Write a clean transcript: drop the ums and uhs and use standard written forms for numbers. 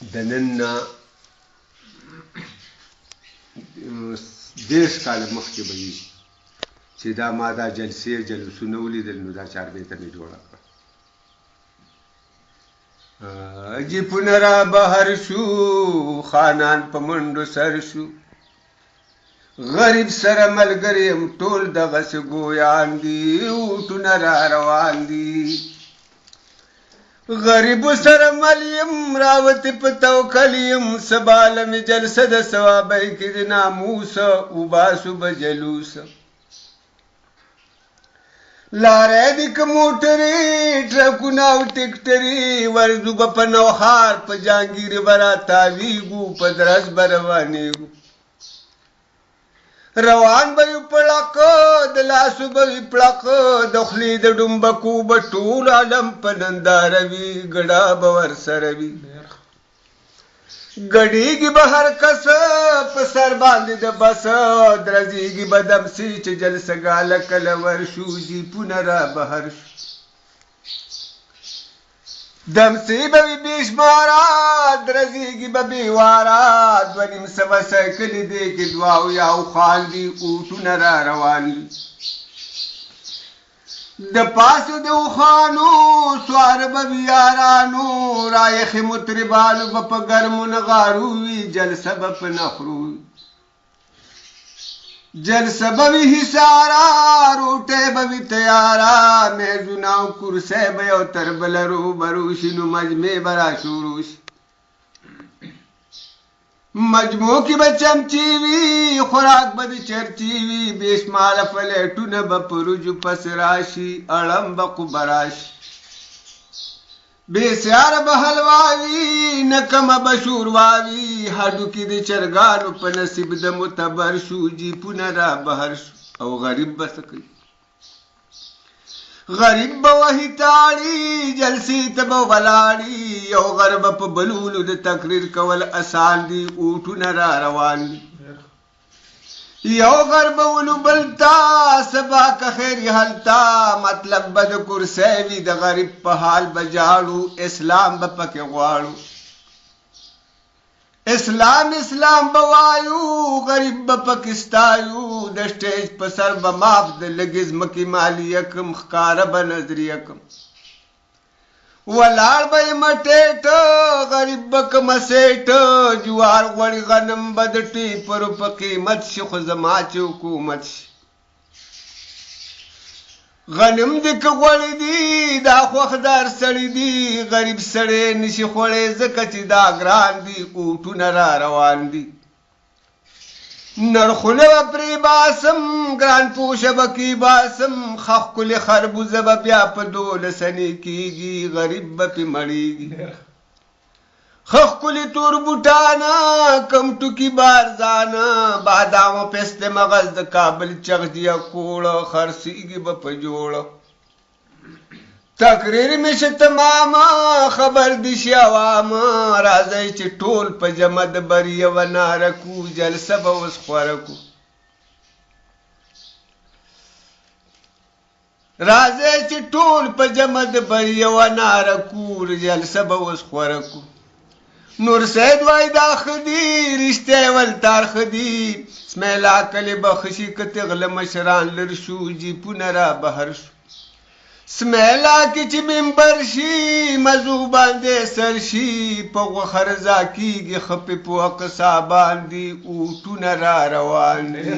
د نن نه 10 کاله مخکې به وي چې دا ما دا جلسونه ولیدل نو دا چاربیته مې جوړه کړه. جیپونه را بهر شو، خانان په منډو سر شو، غریب سره ملګری یم ټول دغسې ګویان دي، اوټونه را روان دي. غریبو سره مل یم راوتې په توکل یم، سباله مې جلسه د ثوابۍ کې د ناموسه وباسو به جلوسه. لارې دي که موټرې ټرکونه او ټکټرې، ورځو به په نوښار په جهانګیر به راتاویږو، په درز به روانېږو. روان به یو پړقه د لاسو به وي پړقه، د خولې د ډومبکو به ټول عالم په ننداره وي، ګډا به ورسره وي. ګډېږي به هر کسه په سر باندې د بسه، درزېږي به دمسې چې جلسه ګاله کله ورشو، جیپونه را بهر شو. دمسې به وي بې شماره، درزېږي به بېواره، 2.5 سوه سایکلې دې کې 2 اویاو خاندي، اوټونه را روان دي. د پاسو د اوښانو سواره به وي یارانو، رایخې مطربانو به په ګرمو نغارو وي، جلسه به په نخرو وي. جلسه به وي حصاره، روټۍ به وي تیاره، میزونه او کرسۍ به یو تر بله روبرو شي، نو مجمع به راشورو شي. مجموع کې به چمچې وي، خوراک به د چرچې وي، بې شماله فلیټونه به په رجو پس راشي، اړم به قبه راشي. بې سیاره به حلوا وي، نه کمه به شوروا وي، هډوکي د چرګانو په نصیب د معتبر شو، جیپونه را بهر شو. او غریب به څه کوي؟ غریب به وهي تاړي، جلسې ته به ولاړي، یو غر به په بلولو د تقریر کول اسان دي، اوټونه را روان دي. یو غر به ولو بلتا، سبا که خیر هلتا، مطلب به د کرسۍ وي، د غریب په حال به جاړو، اسلام به پکې غواړو. اسلام به وایو، غریب به پکې ستایو، د سټیج په سر به ماپ د لږې ځمکې مالیه کم، ښکاره به نظریه کم. ولاړ به یې مټېټه، غریب به کمه سېټه، جوار غوړي غنم به د ټیپرو په قیمت شي، خو زما چې حکومت شي. غنم دې که غوړي دي دا خوښدار سړي دي، غریب سړی نشي خوړی ځکه چې دا ګران دي، اوټونه را روان دي. نرخونه به پرې باسم، ګران پوشه به کې باسم، ښه ښکلې خربوزه به بیا په 12 انې کېږي، غریب به پې مړېږي. ښه ښکلې تور بوټانه، کم ټوکي بارزانه، بادام او پسته مغز د کابل چغجیه کوړه، خرڅېږي به په جوړه. تقریر مې شه تمامه، خبر دي شي عوامه، راځئ چې ټول په جمع د بر یوه ناره کو، جلسه به اوس خوره کو. راځئ چې ټول په جمع د بر یوه ناره کو، جلسه به اوس خوره کو. نور سید وای دا خدي، رښتیا یې ول تار خدي، اسماعیلا کلې به ښه شي که تغله مشران لر شو، جیپونه را بهر شو. اسماعیلا کې چې ممبر شي، موضوع باندې سر شي، په غوښه رضا کېږي، ښه پې پوه قصابان دي، اوټونه را روان دي.